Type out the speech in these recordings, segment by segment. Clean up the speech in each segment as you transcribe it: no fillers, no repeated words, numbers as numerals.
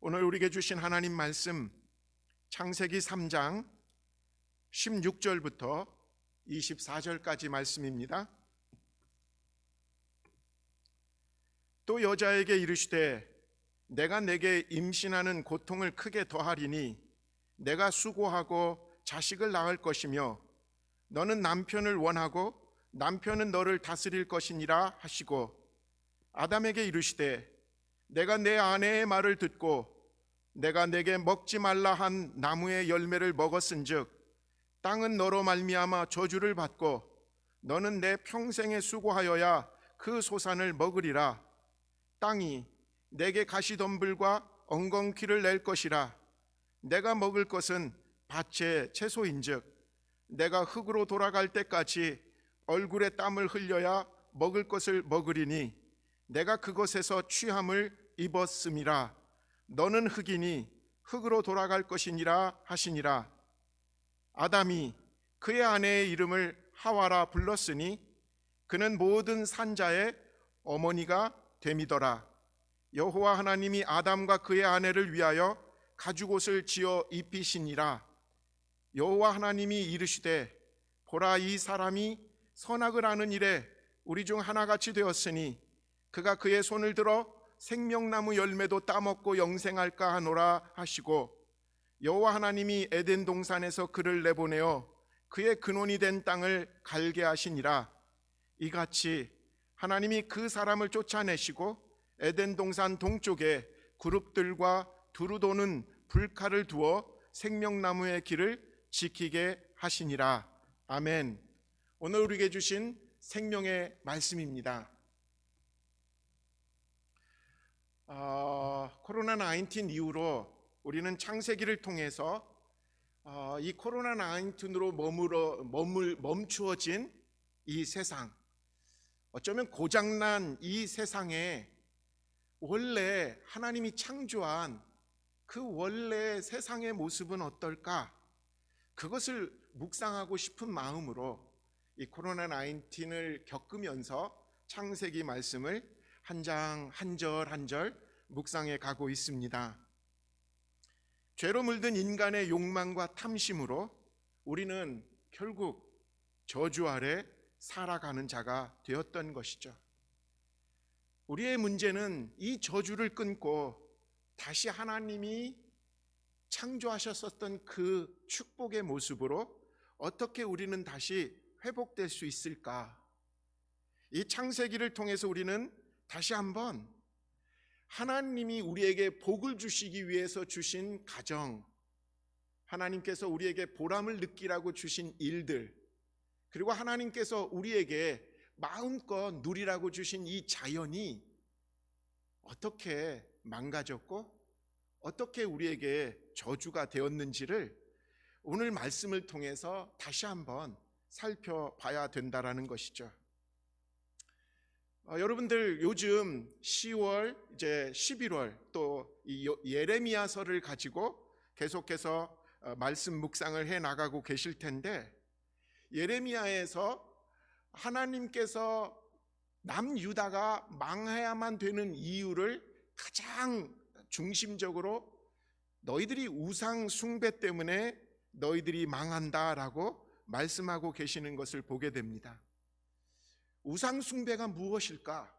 오늘 우리에게 주신 하나님 말씀 창세기 3장 16절부터 24절까지 말씀입니다. 또 여자에게 이르시되 내가 내게 임신하는 고통을 크게 더하리니 내가 수고하고 자식을 낳을 것이며 너는 남편을 원하고 남편은 너를 다스릴 것이니라 하시고 아담에게 이르시되 내가 내 아내의 말을 듣고 내가 내게 먹지 말라 한 나무의 열매를 먹었은즉 땅은 너로 말미암아 저주를 받고 너는 내 평생에 수고하여야 그 소산을 먹으리라. 땅이 내게 가시덤불과 엉겅퀴를 낼 것이라. 내가 먹을 것은 밭의 채소인즉 내가 흙으로 돌아갈 때까지 얼굴에 땀을 흘려야 먹을 것을 먹으리니 내가 그것에서 취함을 입었음이라. 너는 흙이니 흙으로 돌아갈 것이니라 하시니라. 아담이 그의 아내의 이름을 하와라 불렀으니 그는 모든 산자의 어머니가 됨이더라. 여호와 하나님이 아담과 그의 아내를 위하여 가죽옷을 지어 입히시니라. 여호와 하나님이 이르시되 보라, 이 사람이 선악을 아는 일에 우리 중 하나같이 되었으니 그가 그의 손을 들어 생명나무 열매도 따먹고 영생할까 하노라 하시고 여호와 하나님이 에덴 동산에서 그를 내보내어 그의 근원이 된 땅을 갈게 하시니라. 이같이 하나님이 그 사람을 쫓아내시고 에덴 동산 동쪽에 그룹들과 두루 도는 불칼을 두어 생명나무의 길을 지키게 하시니라. 아멘. 오늘 우리에게 주신 생명의 말씀입니다. 코로나19 이후로 우리는 창세기를 통해서 이 코로나19으로 멈추어진 이 세상, 어쩌면 고장난 이 세상에 원래 하나님이 창조한 그 원래 세상의 모습은 어떨까? 그것을 묵상하고 싶은 마음으로 이 코로나19을 겪으면서 창세기 말씀을 한 장 한 절 한 절 묵상해 가고 있습니다. 죄로 물든 인간의 욕망과 탐심으로 우리는 결국 저주 아래 살아가는 자가 되었던 것이죠. 우리의 문제는 이 저주를 끊고 다시 하나님이 창조하셨었던 그 축복의 모습으로 어떻게 우리는 다시 회복될 수 있을까? 이 창세기를 통해서 우리는 다시 한번 하나님이 우리에게 복을 주시기 위해서 주신 가정, 하나님께서 우리에게 보람을 느끼라고 주신 일들, 그리고 하나님께서 우리에게 마음껏 누리라고 주신 이 자연이 어떻게 망가졌고 어떻게 우리에게 저주가 되었는지를 오늘 말씀을 통해서 다시 한번 살펴봐야 된다라는 것이죠. 여러분들 요즘 10월, 이제 11월 또 이 예레미야서를 가지고 계속해서 말씀 묵상을 해 나가고 계실 텐데, 예레미야에서 하나님께서 남유다가 망해야만 되는 이유를 가장 중심적으로 너희들이 우상 숭배 때문에 너희들이 망한다라고 말씀하고 계시는 것을 보게 됩니다. 우상 숭배가 무엇일까?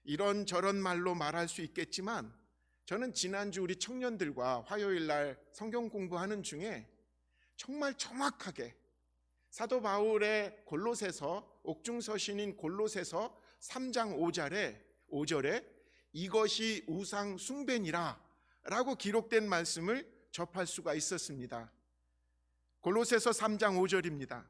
이런저런 말로 말할 수 있겠지만 저는 지난주 우리 청년들과 화요일 날 성경 공부하는 중에 정말 정확하게 사도 바울의 골로새서, 옥중서신인 골로새서 3장 5절에 이것이 우상 숭배니라 라고 기록된 말씀을 접할 수가 있었습니다. 골로새서 3장 5절입니다.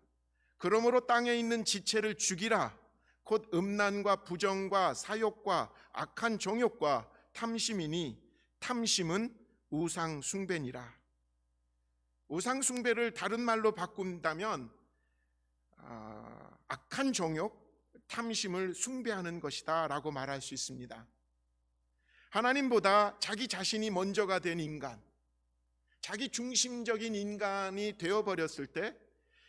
그러므로 땅에 있는 지체를 죽이라. 곧 음란과 부정과 사욕과 악한 정욕과 탐심이니 탐심은 우상 숭배니라. 우상 숭배를 다른 말로 바꾼다면 악한 정욕, 탐심을 숭배하는 것이다 라고 말할 수 있습니다. 하나님보다 자기 자신이 먼저가 된 인간, 자기 중심적인 인간이 되어버렸을 때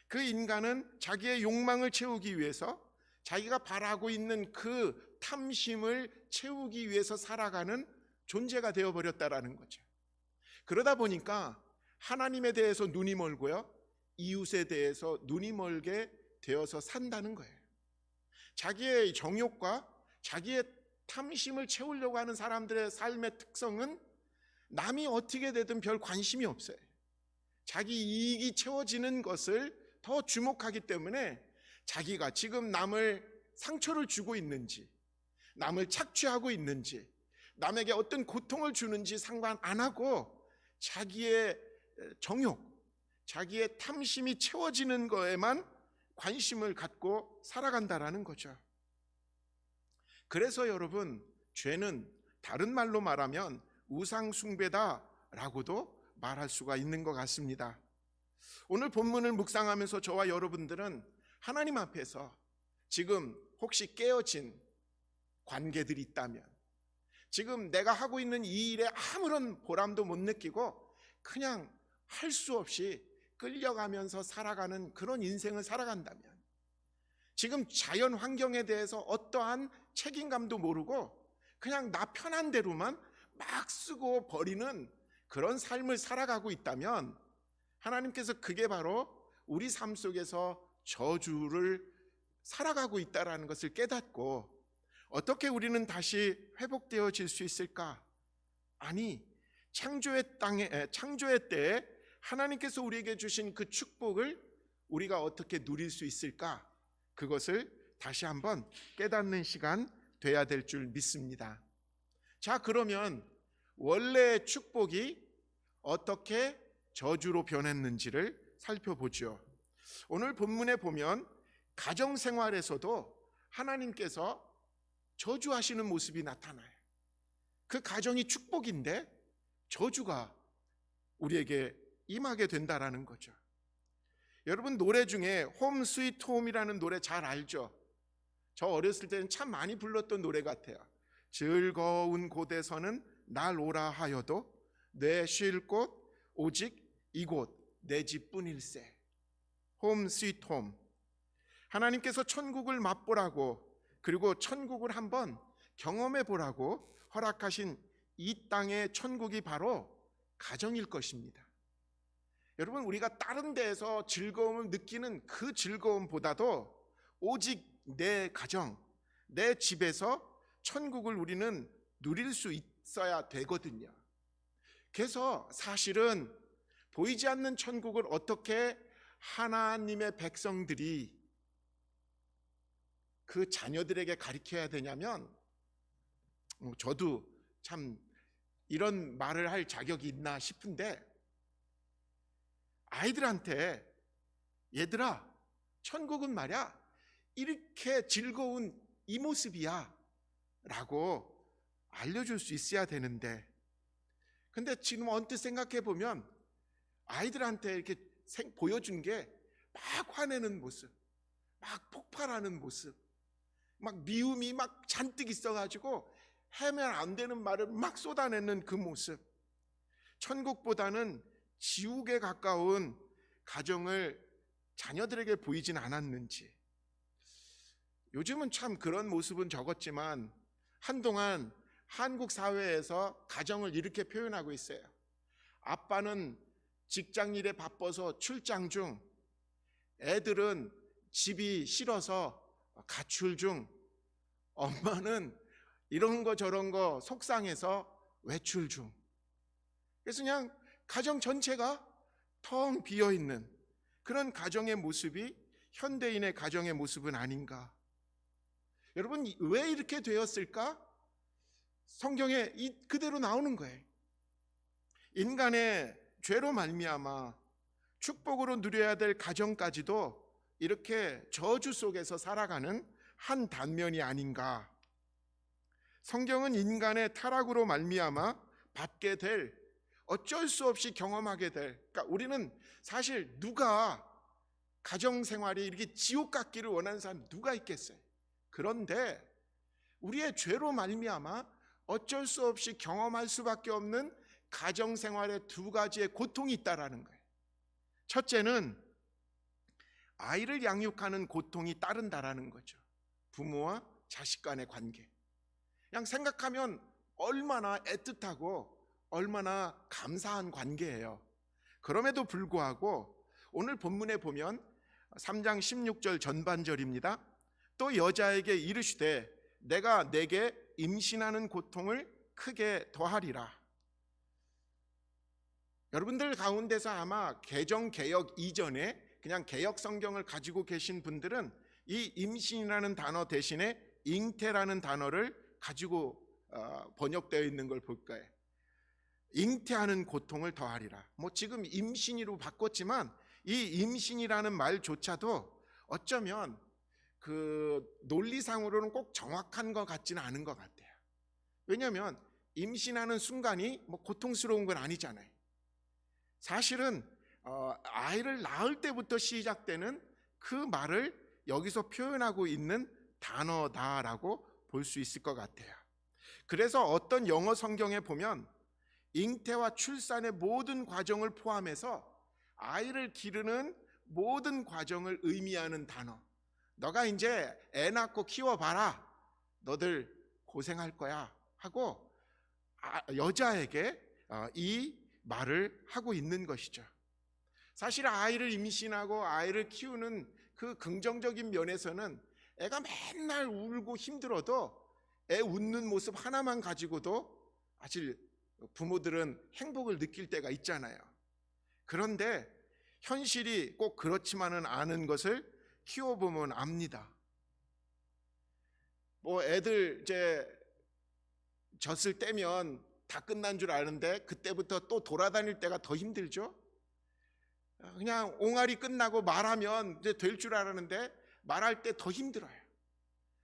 그 인간은 자기의 욕망을 채우기 위해서 자기가 바라고 있는 그 탐심을 채우기 위해서 살아가는 존재가 되어버렸다라는 거죠. 그러다 보니까 하나님에 대해서 눈이 멀고요, 이웃에 대해서 눈이 멀게 되어서 산다는 거예요. 자기의 정욕과 자기의 탐심을 채우려고 하는 사람들의 삶의 특성은 남이 어떻게 되든 별 관심이 없어요. 자기 이익이 채워지는 것을 더 주목하기 때문에 자기가 지금 남을 상처를 주고 있는지, 남을 착취하고 있는지, 남에게 어떤 고통을 주는지 상관 안 하고 자기의 정욕, 자기의 탐심이 채워지는 거에만 관심을 갖고 살아간다라는 거죠. 그래서 여러분, 죄는 다른 말로 말하면 우상 숭배다라고도 말할 수가 있는 것 같습니다. 오늘 본문을 묵상하면서 저와 여러분들은 하나님 앞에서 지금 혹시 깨어진 관계들이 있다면, 지금 내가 하고 있는 이 일에 아무런 보람도 못 느끼고 그냥 할 수 없이 끌려가면서 살아가는 그런 인생을 살아간다면, 지금 자연 환경에 대해서 어떠한 책임감도 모르고 그냥 나 편한 대로만 막 쓰고 버리는 그런 삶을 살아가고 있다면, 하나님께서 그게 바로 우리 삶 속에서 저주를 살아가고 있다는 것을 깨닫고, 어떻게 우리는 다시 회복되어질 수 있을까? 아니, 창조의 때에 하나님께서 우리에게 주신 그 축복을 우리가 어떻게 누릴 수 있을까? 그것을 다시 한번 깨닫는 시간 돼야 될 줄 믿습니다. 자, 그러면 원래의 축복이 어떻게 저주로 변했는지를 살펴보죠. 오늘 본문에 보면 가정생활에서도 하나님께서 저주하시는 모습이 나타나요. 그 가정이 축복인데 저주가 우리에게 임하게 된다라는 거죠. 여러분, 노래 중에 홈 스위트 홈이라는 노래 잘 알죠? 저 어렸을 때는 참 많이 불렀던 노래 같아요. 즐거운 곳에서는 날 오라 하여도 내 쉴 곳 오직 이곳 내 집뿐일세. 홈 스위트 홈. 하나님께서 천국을 맛보라고, 그리고 천국을 한번 경험해 보라고 허락하신 이 땅의 천국이 바로 가정일 것입니다. 여러분, 우리가 다른 데에서 즐거움을 느끼는 그 즐거움보다도 오직 내 가정, 내 집에서 천국을 우리는 누릴 수 있어야 되거든요. 그래서 사실은 보이지 않는 천국을 어떻게 하나님의 백성들이 그 자녀들에게 가르쳐야 되냐면, 저도 참 이런 말을 할 자격이 있나 싶은데, 아이들한테 얘들아, 천국은 말이야 이렇게 즐거운 이 모습이야 라고 알려줄 수 있어야 되는데, 근데 지금 언뜻 생각해 보면 아이들한테 이렇게 보여준 게 막 화내는 모습, 막 폭발하는 모습, 막 미움이 막 잔뜩 있어가지고 해면 안 되는 말을 막 쏟아내는 그 모습, 천국보다는 지옥에 가까운 가정을 자녀들에게 보이진 않았는지. 요즘은 참 그런 모습은 적었지만 한동안 한국 사회에서 가정을 이렇게 표현하고 있어요. 아빠는 직장 일에 바빠서 출장 중, 애들은 집이 싫어서 가출 중, 엄마는 이런 거 저런 거 속상해서 외출 중. 그래서 그냥 가정 전체가 텅 비어있는 그런 가정의 모습이 현대인의 가정의 모습은 아닌가. 여러분, 왜 이렇게 되었을까? 성경에 그대로 나오는 거예요. 인간의 죄로 말미암아 축복으로 누려야 될 가정까지도 이렇게 저주 속에서 살아가는 한 단면이 아닌가. 성경은 인간의 타락으로 말미암아 받게 될, 어쩔 수 없이 경험하게 될, 그러니까 우리는 사실 누가 가정생활이 이렇게 지옥 같기를 원하는 사람 누가 있겠어요? 그런데 우리의 죄로 말미암아 어쩔 수 없이 경험할 수밖에 없는 가정생활의 두 가지의 고통이 있다라는 거예요. 첫째는 아이를 양육하는 고통이 따른다라는 거죠. 부모와 자식 간의 관계. 그냥 생각하면 얼마나 애틋하고 얼마나 감사한 관계예요. 그럼에도 불구하고 오늘 본문에 보면 3장 16절 전반절입니다. 또 여자에게 이르시되 내가 내게 임신하는 고통을 크게 더하리라. 여러분들 가운데서 아마 개정 개혁 이전에 그냥 개혁 성경을 가지고 계신 분들은 이 임신이라는 단어 대신에 잉태라는 단어를 가지고 번역되어 있는 걸 볼 거예요. 잉태하는 고통을 더하리라. 뭐 지금 임신이로 바꿨지만 이 임신이라는 말조차도 어쩌면 그 논리상으로는 꼭 정확한 것 같지는 않은 것 같아요. 왜냐하면 임신하는 순간이 뭐 고통스러운 건 아니잖아요. 사실은 아이를 낳을 때부터 시작되는 그 말을 여기서 표현하고 있는 단어다라고 볼 수 있을 것 같아요. 그래서 어떤 영어 성경에 보면 잉태와 출산의 모든 과정을 포함해서 아이를 기르는 모든 과정을 의미하는 단어, 너가 이제 애 낳고 키워봐라, 너들 고생할 거야 하고 여자에게 이 말을 하고 있는 것이죠. 사실 아이를 임신하고 아이를 키우는 그 긍정적인 면에서는 애가 맨날 울고 힘들어도 애 웃는 모습 하나만 가지고도 사실 부모들은 행복을 느낄 때가 있잖아요. 그런데 현실이 꼭 그렇지만은 않은 것을 키워보면 압니다. 뭐 애들 이제 젖을 떼면 다 끝난 줄 아는데 그때부터 또 돌아다닐 때가 더 힘들죠. 그냥 옹알이 끝나고 말하면 이제 될 줄 알았는데 말할 때 더 힘들어요.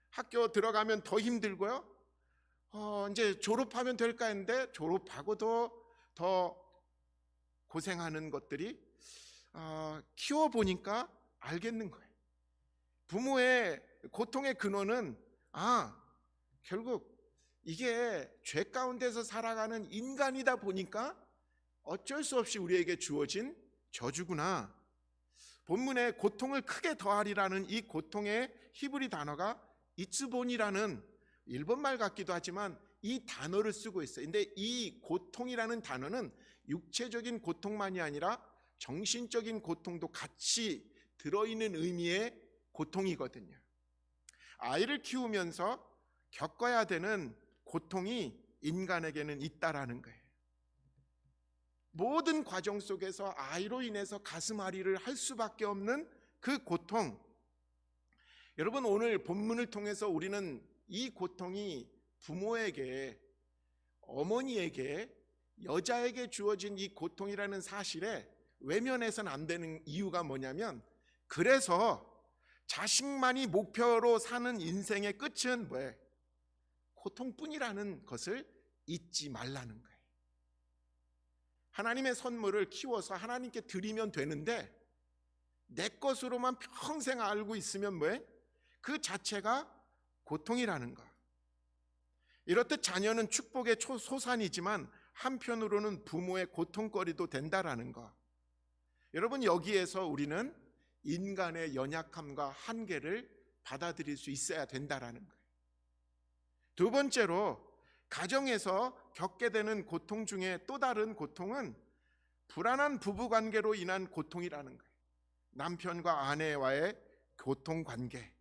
학교 들어가면 더 힘들고요. 이제 졸업하면 될까 했는데 졸업하고도 더 고생하는 것들이 키워보니까 알겠는 거예요. 부모의 고통의 근원은 결국 이게 죄 가운데서 살아가는 인간이다 보니까 어쩔 수 없이 우리에게 주어진 저주구나. 본문에 고통을 크게 더하리라는 이 고통의 히브리 단어가 이츠본이라는 일본말 같기도 하지만 이 단어를 쓰고 있어요. 근데 이 고통이라는 단어는 육체적인 고통만이 아니라 정신적인 고통도 같이 들어있는 의미의 고통이거든요. 아이를 키우면서 겪어야 되는 고통이 인간에게는 있다라는 거예요. 모든 과정 속에서 아이로 인해서 가슴앓이를 할 수밖에 없는 그 고통. 여러분, 오늘 본문을 통해서 우리는 이 고통이 부모에게, 어머니에게, 여자에게 주어진 이 고통이라는 사실에 외면해서는 안 되는 이유가 뭐냐면, 그래서 자식만이 목표로 사는 인생의 끝은 뭐예요? 고통뿐이라는 것을 잊지 말라는 거예요. 하나님의 선물을 키워서 하나님께 드리면 되는데 내 것으로만 평생 알고 있으면 뭐예요? 그 자체가 고통이라는 것. 이렇듯 자녀는 축복의 소산이지만 한편으로는 부모의 고통거리도 된다라는 것. 여러분, 여기에서 우리는 인간의 연약함과 한계를 받아들일 수 있어야 된다라는 거예요. 두 번째로, 가정에서 겪게 되는 고통 중에 또 다른 고통은 불안한 부부관계로 인한 고통이라는 거예요. 남편과 아내와의 고통관계.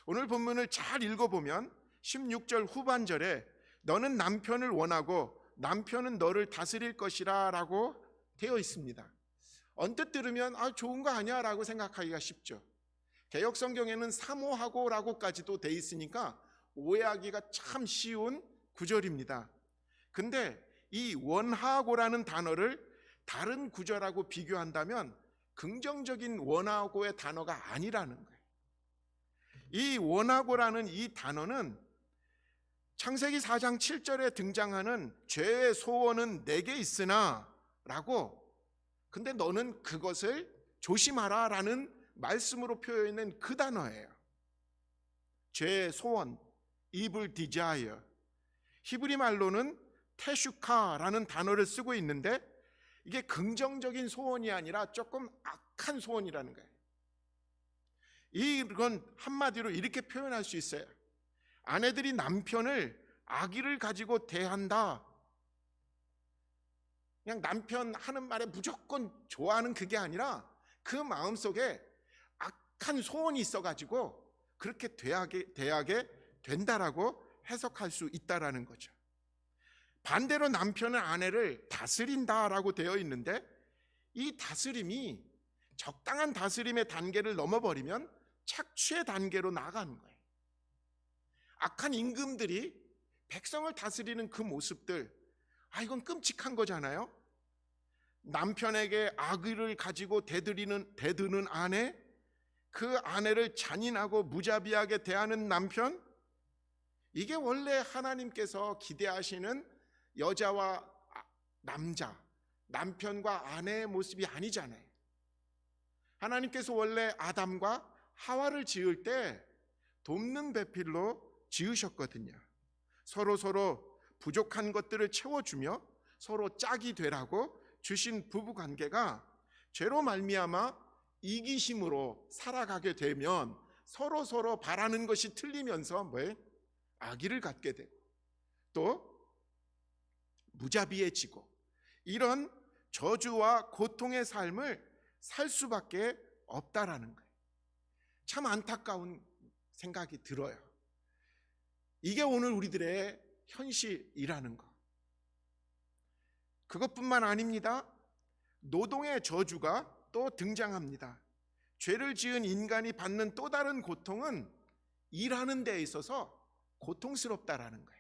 오늘 본문을 잘 읽어보면 16절 후반절에 너는 남편을 원하고 남편은 너를 다스릴 것이라 라고 되어 있습니다. 언뜻 들으면 좋은 거 아니야 라고 생각하기가 쉽죠. 개역성경에는 사모하고 라고까지도 돼 있으니까 오해하기가 참 쉬운 구절입니다. 근데 이 원하고라는 단어를 다른 구절하고 비교한다면 긍정적인 원하고의 단어가 아니라는 거예요. 이 원하고라는 이 단어는 창세기 4장 7절에 등장하는 죄의 소원은 내게 있으나 라고, 근데 너는 그것을 조심하라 라는 말씀으로 표현된 그 단어예요. 죄의 소원, evil desire. 히브리 말로는 테슈카라는 단어를 쓰고 있는데 이게 긍정적인 소원이 아니라 조금 악한 소원이라는 거예요. 이건 한마디로 이렇게 표현할 수 있어요. 아내들이 남편을 악의를 가지고 대한다. 그냥 남편 하는 말에 무조건 좋아하는 그게 아니라 그 마음속에 악한 소원이 있어가지고 그렇게 대하게 된다라고 해석할 수 있다라는 거죠. 반대로 남편은 아내를 다스린다라고 되어 있는데, 이 다스림이 적당한 다스림의 단계를 넘어버리면 착취의 단계로 나아가는 거예요. 악한 임금들이 백성을 다스리는 그 모습들, 이건 끔찍한 거잖아요. 남편에게 악의를 가지고 대드는 아내, 그 아내를 잔인하고 무자비하게 대하는 남편, 이게 원래 하나님께서 기대하시는 여자와 남자, 남편과 아내의 모습이 아니잖아요. 하나님께서 원래 아담과 하와를 지을 때 돕는 배필로 지으셨거든요. 서로 부족한 것들을 채워주며 서로 짝이 되라고 주신 부부 관계가 죄로 말미암아 이기심으로 살아가게 되면 서로 바라는 것이 틀리면서 악의를 갖게 되고 또 무자비해지고, 이런 저주와 고통의 삶을 살 수밖에 없다라는 거예요. 참 안타까운 생각이 들어요. 이게 오늘 우리들의 현실이라는 거. 그것뿐만 아닙니다. 노동의 저주가 또 등장합니다. 죄를 지은 인간이 받는 또 다른 고통은 일하는 데 있어서 고통스럽다라는 거예요.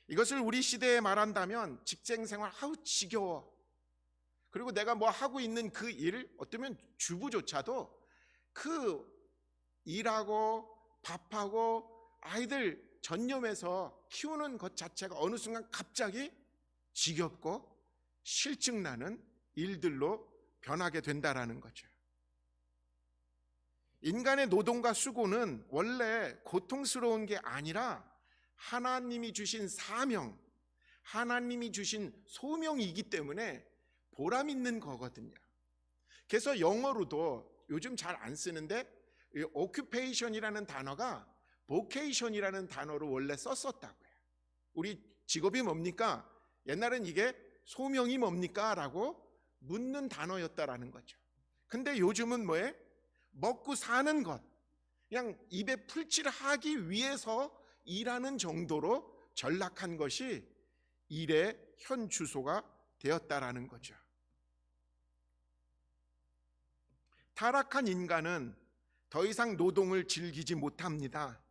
이것을 우리 시대에 말한다면 직장생활 지겨워. 그리고 내가 뭐 하고 있는 그 일, 어쩌면 주부조차도 그 일하고 밥하고 아이들 전념해서 키우는 것 자체가 어느 순간 갑자기 지겹고 실증나는 일들로 변하게 된다라는 거죠. 인간의 노동과 수고는 원래 고통스러운 게 아니라 하나님이 주신 사명, 하나님이 주신 소명이기 때문에 보람 있는 거거든요. 그래서 영어로도 요즘 잘 안 쓰는데 occupation이라는 단어가 vocation이라는 단어로 원래 썼었다고요. 우리 직업이 뭡니까? 옛날엔 이게 소명이 뭡니까? 라고 묻는 단어였다라는 거죠. 근데 요즘은 뭐예요? 먹고 사는 것, 그냥 입에 풀칠하기 위해서 일하는 정도로 전락한 것이 일의 현 주소가 되었다라는 거죠. 타락한 인간은 더 이상 노동을 즐기지 못합니다.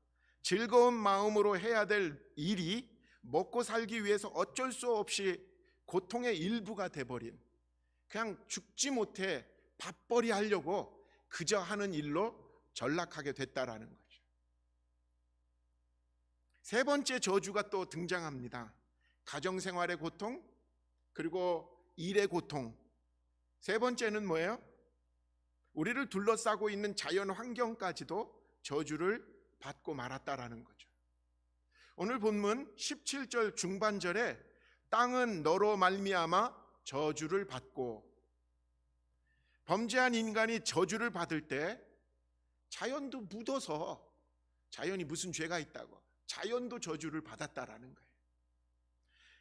즐거운 마음으로 해야 될 일이 먹고 살기 위해서 어쩔 수 없이 고통의 일부가 돼버린, 그냥 죽지 못해 밥벌이 하려고 그저 하는 일로 전락하게 됐다라는 거죠. 세 번째 저주가 또 등장합니다. 가정생활의 고통, 그리고 일의 고통. 세 번째는 뭐예요? 우리를 둘러싸고 있는 자연 환경까지도 저주를 받고 말았다라는 거죠. 오늘 본문 17절 중반절에 땅은 너로 말미암아 저주를 받고, 범죄한 인간이 저주를 받을 때 자연도 묻어서, 자연이 무슨 죄가 있다고, 자연도 저주를 받았다라는 거예요.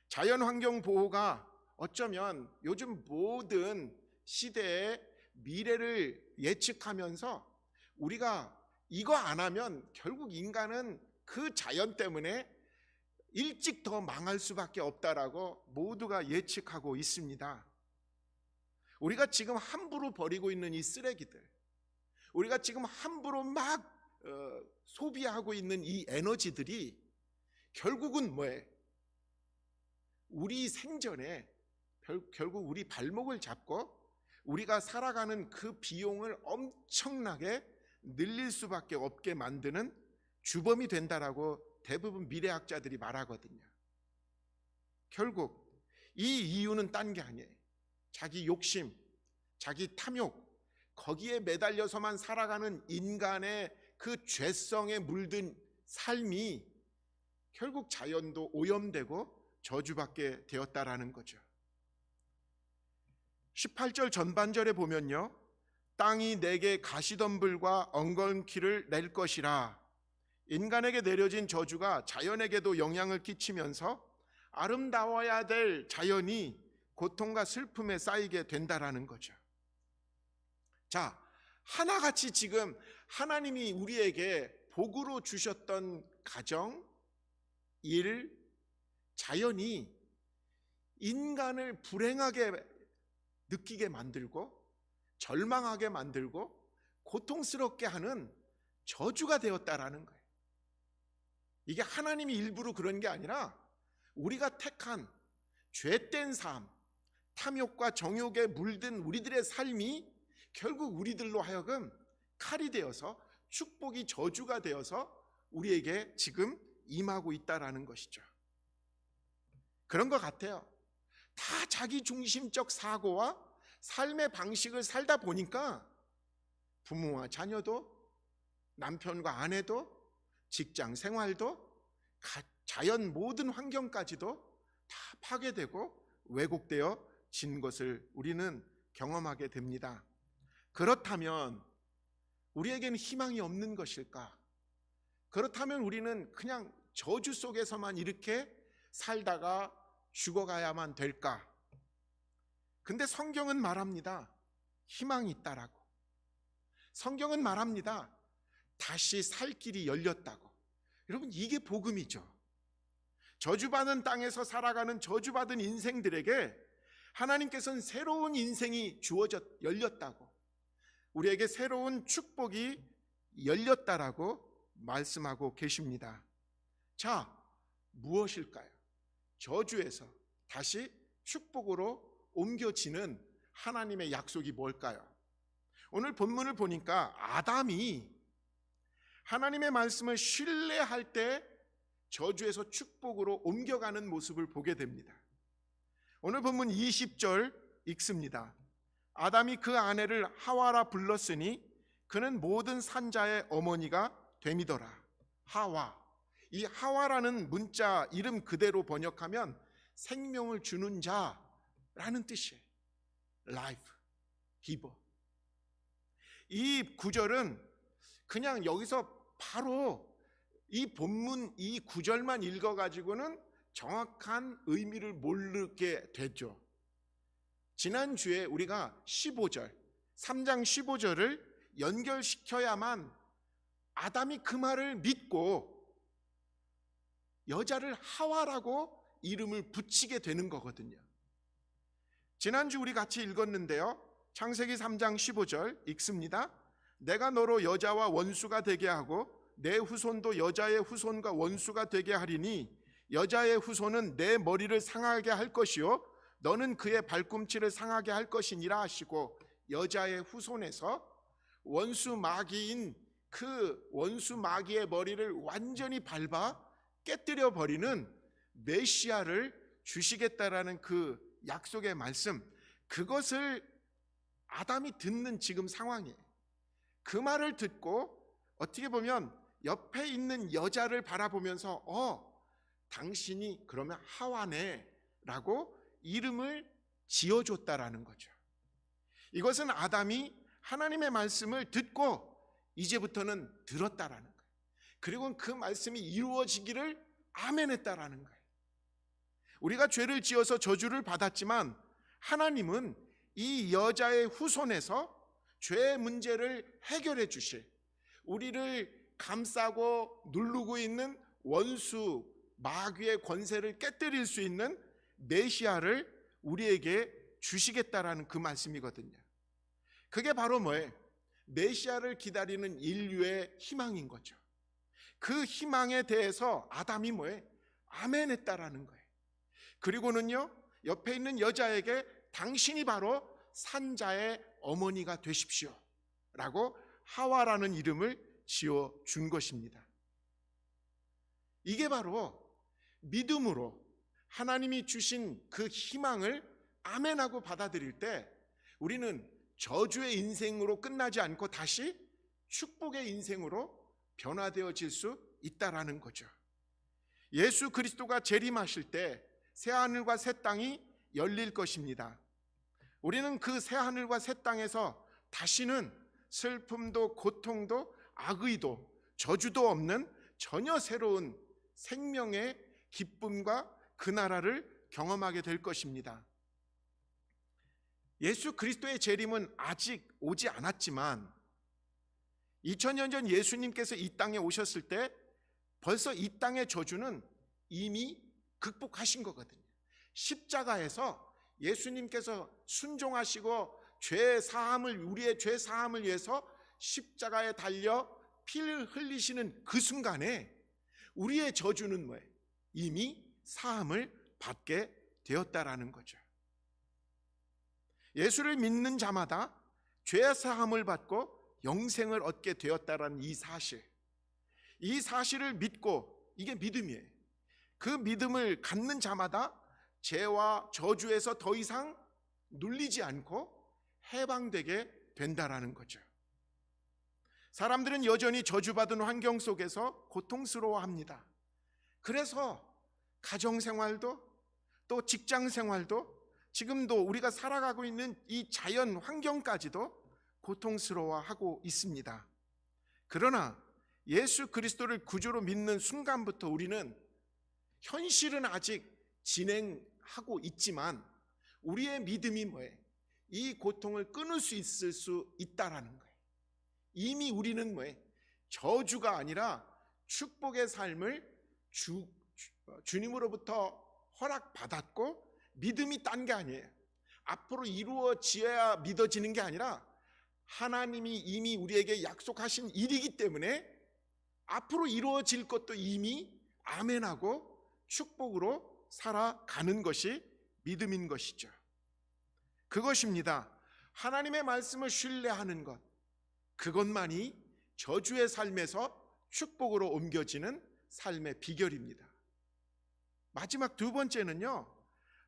자연 환경 보호가 어쩌면 요즘 모든 시대의 미래를 예측하면서 우리가 이거 안 하면 결국 인간은 그 자연 때문에 일찍 더 망할 수밖에 없다라고 모두가 예측하고 있습니다. 우리가 지금 함부로 버리고 있는 이 쓰레기들, 우리가 지금 함부로 막 소비하고 있는 이 에너지들이 결국은 뭐예요? 우리 생전에 결국 우리 발목을 잡고 우리가 살아가는 그 비용을 엄청나게 늘릴 수밖에 없게 만드는 주범이 된다라고 대부분 미래학자들이 말하거든요. 결국 이 이유는 딴 게 아니에요. 자기 욕심, 자기 탐욕, 거기에 매달려서만 살아가는 인간의 그 죄성에 물든 삶이 결국 자연도 오염되고 저주받게 되었다라는 거죠. 18절 전반절에 보면요, 땅이 내게 가시덤불과 엉겅퀴를 낼 것이라. 인간에게 내려진 저주가 자연에게도 영향을 끼치면서 아름다워야 될 자연이 고통과 슬픔에 쌓이게 된다라는 거죠. 자, 하나같이 지금 하나님이 우리에게 복으로 주셨던 가정, 일, 자연이 인간을 불행하게 느끼게 만들고 절망하게 만들고 고통스럽게 하는 저주가 되었다라는 거예요. 이게 하나님이 일부러 그런 게 아니라 우리가 택한 죄된 삶, 탐욕과 정욕에 물든 우리들의 삶이 결국 우리들로 하여금 칼이 되어서 축복이 저주가 되어서 우리에게 지금 임하고 있다라는 것이죠. 그런 것 같아요. 다 자기 중심적 사고와 삶의 방식을 살다 보니까 부모와 자녀도, 남편과 아내도, 직장 생활도, 자연 모든 환경까지도 다 파괴되고 왜곡되어진 것을 우리는 경험하게 됩니다. 그렇다면 우리에게는 희망이 없는 것일까? 그렇다면 우리는 그냥 저주 속에서만 이렇게 살다가 죽어가야만 될까? 근데 성경은 말합니다. 희망이 있다라고. 성경은 말합니다. 다시 살 길이 열렸다고. 여러분, 이게 복음이죠. 저주받은 땅에서 살아가는 저주받은 인생들에게 하나님께서는 새로운 인생이 열렸다고, 우리에게 새로운 축복이 열렸다라고 말씀하고 계십니다. 자, 무엇일까요? 저주에서 다시 축복으로 옮겨지는 하나님의 약속이 뭘까요? 오늘 본문을 보니까 아담이 하나님의 말씀을 신뢰할 때 저주에서 축복으로 옮겨가는 모습을 보게 됩니다. 오늘 본문 20절 읽습니다. 아담이 그 아내를 하와라 불렀으니 그는 모든 산자의 어머니가 됨이더라. 하와. 이 하와라는 문자 이름 그대로 번역하면 생명을 주는 자라는 뜻이에요. Life giver. 이 구절은 그냥 여기서 바로 이 본문 이 구절만 읽어가지고는 정확한 의미를 모르게 되죠. 지난주에 우리가 15절, 3장 15절을 연결시켜야만 아담이 그 말을 믿고 여자를 하와라고 이름을 붙이게 되는 거거든요. 지난주 우리 같이 읽었는데요. 창세기 3장 15절 읽습니다. 내가 너로 여자와 원수가 되게 하고 내 후손도 여자의 후손과 원수가 되게 하리니 여자의 후손은 내 머리를 상하게 할 것이요 너는 그의 발꿈치를 상하게 할 것이니라 하시고, 여자의 후손에서 원수 마귀인 그 원수 마귀의 머리를 완전히 밟아 깨뜨려 버리는 메시아를 주시겠다라는 그 약속의 말씀, 그것을 아담이 듣는 지금 상황이에요. 그 말을 듣고 어떻게 보면 옆에 있는 여자를 바라보면서 당신이 그러면 하와네 라고 이름을 지어줬다라는 거죠. 이것은 아담이 하나님의 말씀을 듣고 이제부터는 들었다라는 거예요. 그리고 그 말씀이 이루어지기를 아멘했다라는 거예요. 우리가 죄를 지어서 저주를 받았지만 하나님은 이 여자의 후손에서 죄의 문제를 해결해 주실, 우리를 감싸고 누르고 있는 원수 마귀의 권세를 깨뜨릴 수 있는 메시아를 우리에게 주시겠다라는 그 말씀이거든요. 그게 바로 뭐예요? 메시아를 기다리는 인류의 희망인 거죠. 그 희망에 대해서 아담이 뭐예요? 아멘했다라는 거예요. 그리고는요, 옆에 있는 여자에게 당신이 바로 산자의 어머니가 되십시오 라고 하와라는 이름을 지어준 것입니다. 이게 바로 믿음으로 하나님이 주신 그 희망을 아멘하고 받아들일 때 우리는 저주의 인생으로 끝나지 않고 다시 축복의 인생으로 변화되어질 수 있다라는 거죠. 예수 그리스도가 재림하실 때 새하늘과 새 땅이 열릴 것입니다. 우리는 그 새하늘과 새 땅에서 다시는 슬픔도 고통도 악의도 저주도 없는 전혀 새로운 생명의 기쁨과 그 나라를 경험하게 될 것입니다. 예수 그리스도의 재림은 아직 오지 않았지만 2000년 전 예수님께서 이 땅에 오셨을 때 벌써 이 땅의 저주는 이미 극복하신 거거든요. 십자가에서 예수님께서 순종하시고 우리의 죄 사함을 위해서 십자가에 달려 피를 흘리시는 그 순간에 우리의 저주는 뭐예요? 이미 사함을 받게 되었다라는 거죠. 예수를 믿는 자마다 죄 사함을 받고 영생을 얻게 되었다라는 이 사실을 믿고, 이게 믿음이에요. 그 믿음을 갖는 자마다 죄와 저주에서 더 이상 눌리지 않고 해방되게 된다라는 거죠. 사람들은 여전히 저주받은 환경 속에서 고통스러워합니다. 그래서 가정생활도 또 직장생활도 지금도 우리가 살아가고 있는 이 자연 환경까지도 고통스러워하고 있습니다. 그러나 예수 그리스도를 구주로 믿는 순간부터 우리는 현실은 아직 진행하고 있지만 우리의 믿음이 뭐예요? 이 고통을 끊을 수 있을 수 있다라는 거예요. 이미 우리는 뭐예요? 저주가 아니라 축복의 삶을 주님으로부터 허락받았고 믿음이 딴 게 아니에요. 앞으로 이루어져야 믿어지는 게 아니라 하나님이 이미 우리에게 약속하신 일이기 때문에 앞으로 이루어질 것도 이미 아멘하고 축복으로 살아가는 것이 믿음인 것이죠. 그것입니다. 하나님의 말씀을 신뢰하는 것, 그것만이 저주의 삶에서 축복으로 옮겨지는 삶의 비결입니다. 마지막 두 번째는요,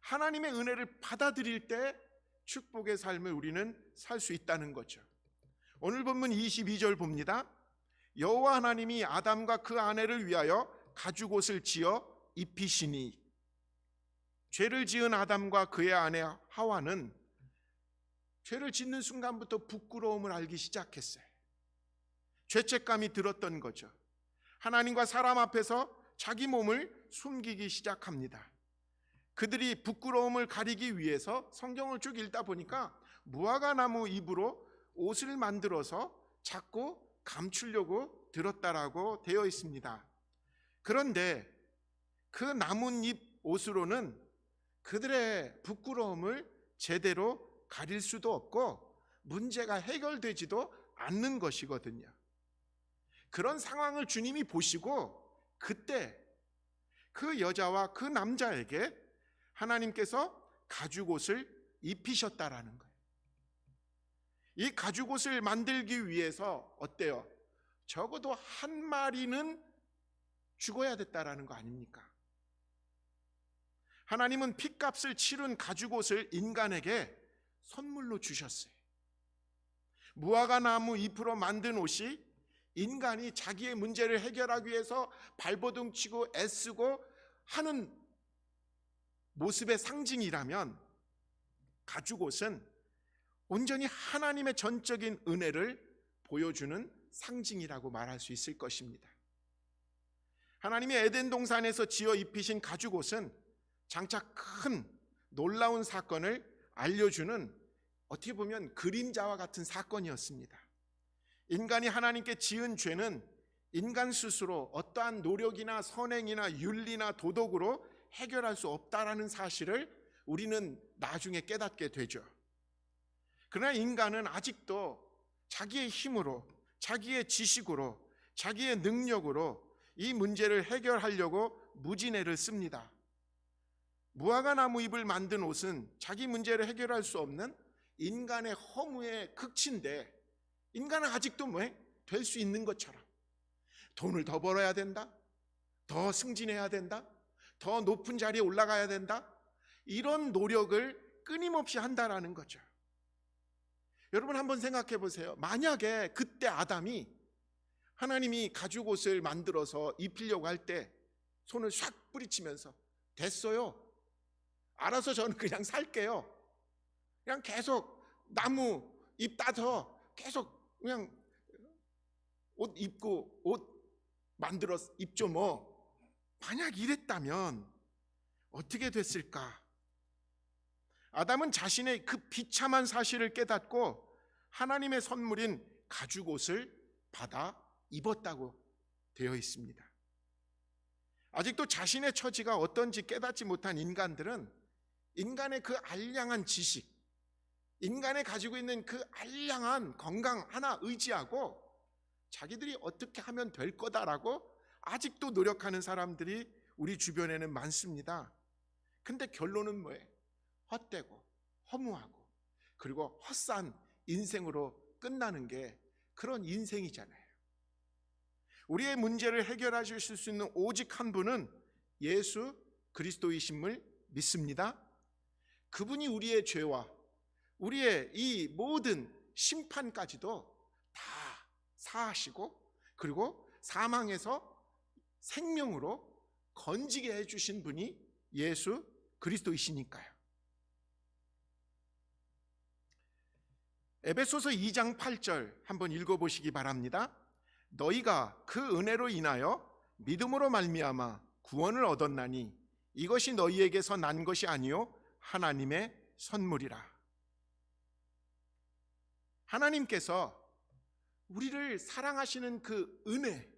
하나님의 은혜를 받아들일 때 축복의 삶을 우리는 살 수 있다는 거죠. 오늘 본문 22절 봅니다. 여호와 하나님이 아담과 그 아내를 위하여 가죽옷을 지어 입히시니, 죄를 지은 아담과 그의 아내 하와는 죄를 짓는 순간부터 부끄러움을 알기 시작했어요. 죄책감이 들었던 거죠. 하나님과 사람 앞에서 자기 몸을 숨기기 시작합니다. 그들이 부끄러움을 가리기 위해서 성경을 쭉 읽다 보니까 무화과 나무 잎으로 옷을 만들어서 자꾸 감추려고 들었다라고 되어 있습니다. 그런데 그 나뭇잎 옷으로는 그들의 부끄러움을 제대로 가릴 수도 없고 문제가 해결되지도 않는 것이거든요. 그런 상황을 주님이 보시고 그때 그 여자와 그 남자에게 하나님께서 가죽옷을 입히셨다라는 거예요. 이 가죽옷을 만들기 위해서 어때요? 적어도 한 마리는 죽어야 됐다라는 거 아닙니까? 하나님은 핏값을 치른 가죽옷을 인간에게 선물로 주셨어요. 무화과 나무 잎으로 만든 옷이 인간이 자기의 문제를 해결하기 위해서 발버둥 치고 애쓰고 하는 모습의 상징이라면 가죽옷은 온전히 하나님의 전적인 은혜를 보여주는 상징이라고 말할 수 있을 것입니다. 하나님이 에덴 동산에서 지어 입히신 가죽옷은 장차 큰 놀라운 사건을 알려주는, 어떻게 보면 그림자와 같은 사건이었습니다. 인간이 하나님께 지은 죄는 인간 스스로 어떠한 노력이나 선행이나 윤리나 도덕으로 해결할 수 없다라는 사실을 우리는 나중에 깨닫게 되죠. 그러나 인간은 아직도 자기의 힘으로, 자기의 지식으로, 자기의 능력으로 이 문제를 해결하려고 무진애를 씁니다. 무화과 나무 잎을 만든 옷은 자기 문제를 해결할 수 없는 인간의 허무의 극치인데, 인간은 아직도 될 수 있는 것처럼 돈을 더 벌어야 된다, 더 승진해야 된다, 더 높은 자리에 올라가야 된다, 이런 노력을 끊임없이 한다라는 거죠. 여러분 한번 생각해 보세요. 만약에 그때 아담이 하나님이 가죽옷을 만들어서 입히려고 할 때 손을 샥 뿌리치면서 됐어요, 알아서 저는 그냥 살게요, 그냥 계속 나무 잎 따서 계속 그냥 옷 입고 옷 만들어 입죠 뭐. 만약 이랬다면 어떻게 됐을까? 아담은 자신의 그 비참한 사실을 깨닫고 하나님의 선물인 가죽옷을 받아 입었다고 되어 있습니다. 아직도 자신의 처지가 어떤지 깨닫지 못한 인간들은 인간의 그 알량한 지식, 인간이 가지고 있는 그 알량한 건강 하나 의지하고 자기들이 어떻게 하면 될 거다라고 아직도 노력하는 사람들이 우리 주변에는 많습니다. 근데 결론은 뭐예요? 헛되고 허무하고 그리고 헛산 인생으로 끝나는 게 그런 인생이잖아요. 우리의 문제를 해결해 주실 수 있는 오직 한 분은 예수 그리스도이심을 믿습니다. 그분이 우리의 죄와 우리의 이 모든 심판까지도 다 사하시고 그리고 사망에서 생명으로 건지게 해주신 분이 예수 그리스도이시니까요. 에베소서 2장 8절 한번 읽어보시기 바랍니다. 너희가 그 은혜로 인하여 믿음으로 말미암아 구원을 얻었나니 이것이 너희에게서 난 것이 아니요 하나님의 선물이라. 하나님께서 우리를 사랑하시는 그 은혜,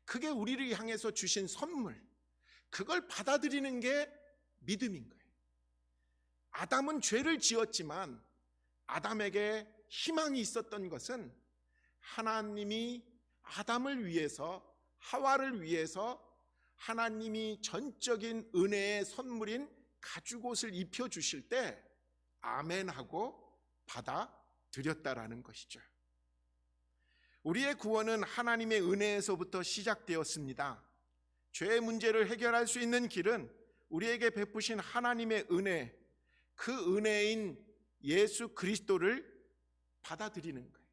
그게 우리를 향해서 주신 선물, 그걸 받아들이는 게 믿음인 거예요. 아담은 죄를 지었지만 아담에게 희망이 있었던 것은 하나님이 아담을 위해서, 하와를 위해서 하나님이 전적인 은혜의 선물인 가죽옷을 입혀주실 때 아멘하고 받아들였다라는 것이죠. 우리의 구원은 하나님의 은혜에서부터 시작되었습니다. 죄의 문제를 해결할 수 있는 길은 우리에게 베푸신 하나님의 은혜, 그 은혜인 예수 그리스도를 받아들이는 거예요.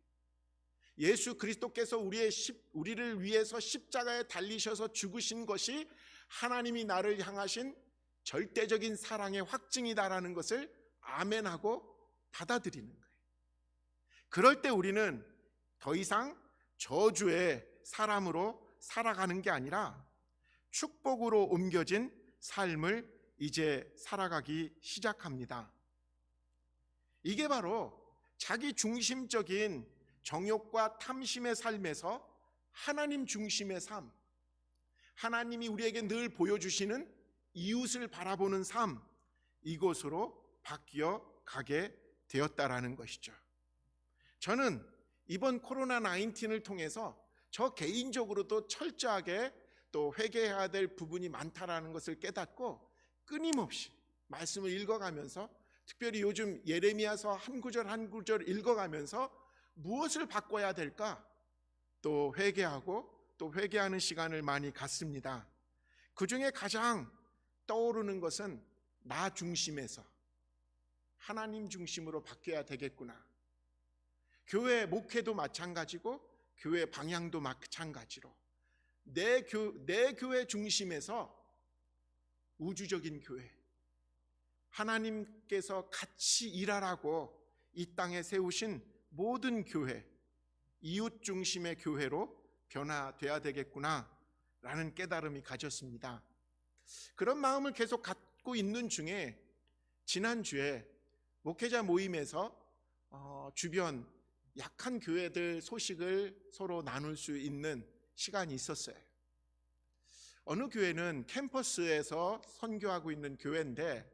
예수 그리스도께서 우리를 위해서 십자가에 달리셔서 죽으신 것이 하나님이 나를 향하신 절대적인 사랑의 확증이다라는 것을 아멘하고 받아들이는 거예요. 그럴 때 우리는 더 이상 저주의 사람으로 살아가는 게 아니라 축복으로 옮겨진 삶을 이제 살아가기 시작합니다. 이게 바로 자기 중심적인 정욕과 탐심의 삶에서 하나님 중심의 삶, 하나님이 우리에게 늘 보여주시는 이웃을 바라보는 삶, 이곳으로 바뀌어 가게 되었다라는 것이죠. 저는 이번 코로나19을 통해서 저 개인적으로도 철저하게 또 회개해야 될 부분이 많다라는 것을 깨닫고 끊임없이 말씀을 읽어가면서 특별히 요즘 예레미야서 한 구절 한 구절 읽어가면서 무엇을 바꿔야 될까? 또 회개하고 또 회개하는 시간을 많이 갖습니다. 그 중에 가장 떠오르는 것은 나 중심에서 하나님 중심으로 바뀌어야 되겠구나. 교회 목회도 마찬가지고 교회 방향도 마찬가지로 내 교회 중심에서 우주적인 교회, 하나님께서 같이 일하라고 이 땅에 세우신 모든 교회, 이웃 중심의 교회로 변화돼야 되겠구나 라는 깨달음이 가졌습니다. 그런 마음을 계속 갖고 있는 중에 지난주에 목회자 모임에서 주변 약한 교회들 소식을 서로 나눌 수 있는 시간이 있었어요. 어느 교회는 캠퍼스에서 선교하고 있는 교회인데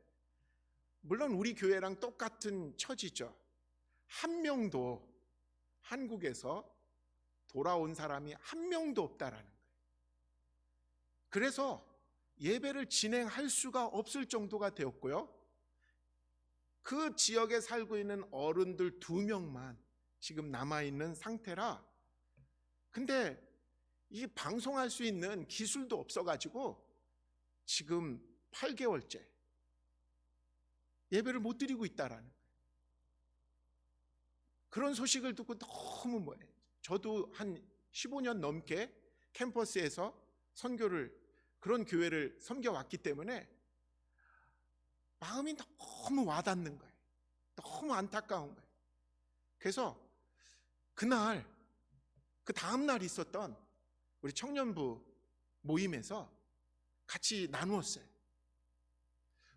물론 우리 교회랑 똑같은 처지죠. 한 명도 한국에서 돌아온 사람이 한 명도 없다라는 거예요. 그래서 예배를 진행할 수가 없을 정도가 되었고요. 그 지역에 살고 있는 어른들 2명만 지금 남아있는 상태라. 근데 이 방송할 수 있는 기술도 없어가지고 지금 8개월째 예배를 못 드리고 있다라는 거예요. 그런 소식을 듣고 너무 뭐예요. 저도 한 15년 넘게 캠퍼스에서 선교를 그런 교회를 섬겨왔기 때문에 마음이 너무 와닿는 거예요. 너무 안타까운 거예요. 그래서 그날 그 다음 날 있었던 우리 청년부 모임에서 같이 나누었어요.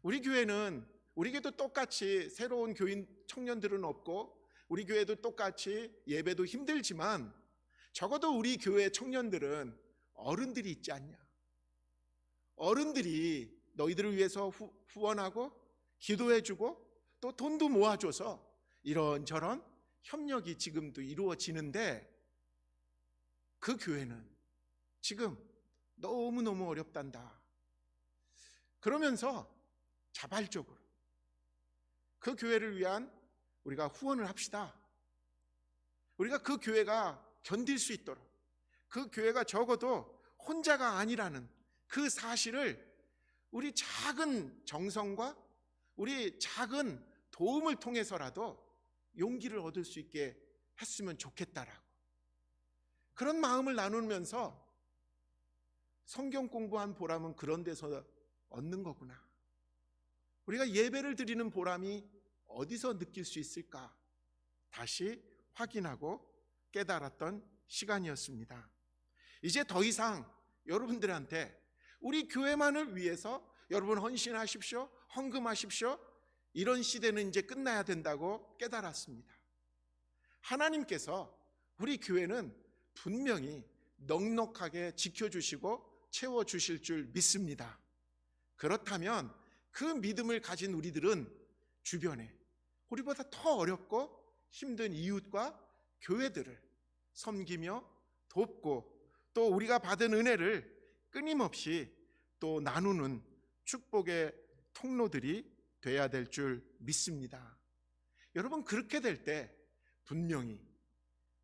우리 교회는, 우리 교회도 똑같이 새로운 교인 청년들은 없고, 우리 교회도 똑같이 예배도 힘들지만 적어도 우리 교회 청년들은 어른들이 있지 않냐. 어른들이 너희들을 위해서 후원하고 기도해주고 또 돈도 모아줘서 이런저런 협력이 지금도 이루어지는데, 그 교회는 지금 너무너무 어렵단다. 그러면서 자발적으로 그 교회를 위한 우리가 후원을 합시다. 우리가 그 교회가 견딜 수 있도록, 그 교회가 적어도 혼자가 아니라는 그 사실을 우리 작은 정성과 우리 작은 도움을 통해서라도 용기를 얻을 수 있게 했으면 좋겠다라고, 그런 마음을 나누면서 성경 공부한 보람은 그런 데서 얻는 거구나. 우리가 예배를 드리는 보람이 어디서 느낄 수 있을까? 다시 확인하고 깨달았던 시간이었습니다. 이제 더 이상 여러분들한테 우리 교회만을 위해서 여러분 헌신하십시오, 헌금하십시오, 이런 시대는 이제 끝나야 된다고 깨달았습니다. 하나님께서 우리 교회는 분명히 넉넉하게 지켜주시고 채워주실 줄 믿습니다. 그렇다면 그 믿음을 가진 우리들은 주변에 우리보다 더 어렵고 힘든 이웃과 교회들을 섬기며 돕고, 또 우리가 받은 은혜를 끊임없이 또 나누는 축복의 통로들이 돼야 될 줄 믿습니다. 여러분, 그렇게 될 때 분명히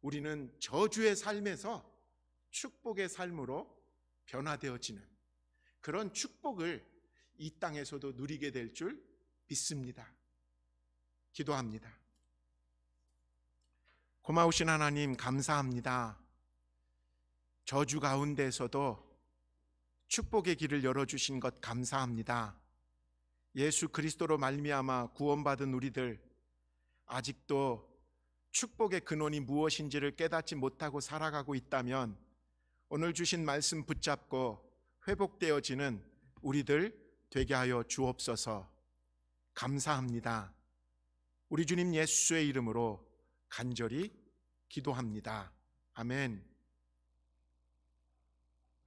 우리는 저주의 삶에서 축복의 삶으로 변화되어지는 그런 축복을 이 땅에서도 누리게 될 줄 믿습니다. 기도합니다. 고마우신 하나님, 감사합니다. 저주 가운데서도 축복의 길을 열어주신 것 감사합니다. 예수 그리스도로 말미암아 구원받은 우리들, 아직도 축복의 근원이 무엇인지를 깨닫지 못하고 살아가고 있다면 오늘 주신 말씀 붙잡고 회복되어지는 우리들 되게 하여 주옵소서. 감사합니다. 우리 주님 예수의 이름으로 간절히 기도합니다. 아멘.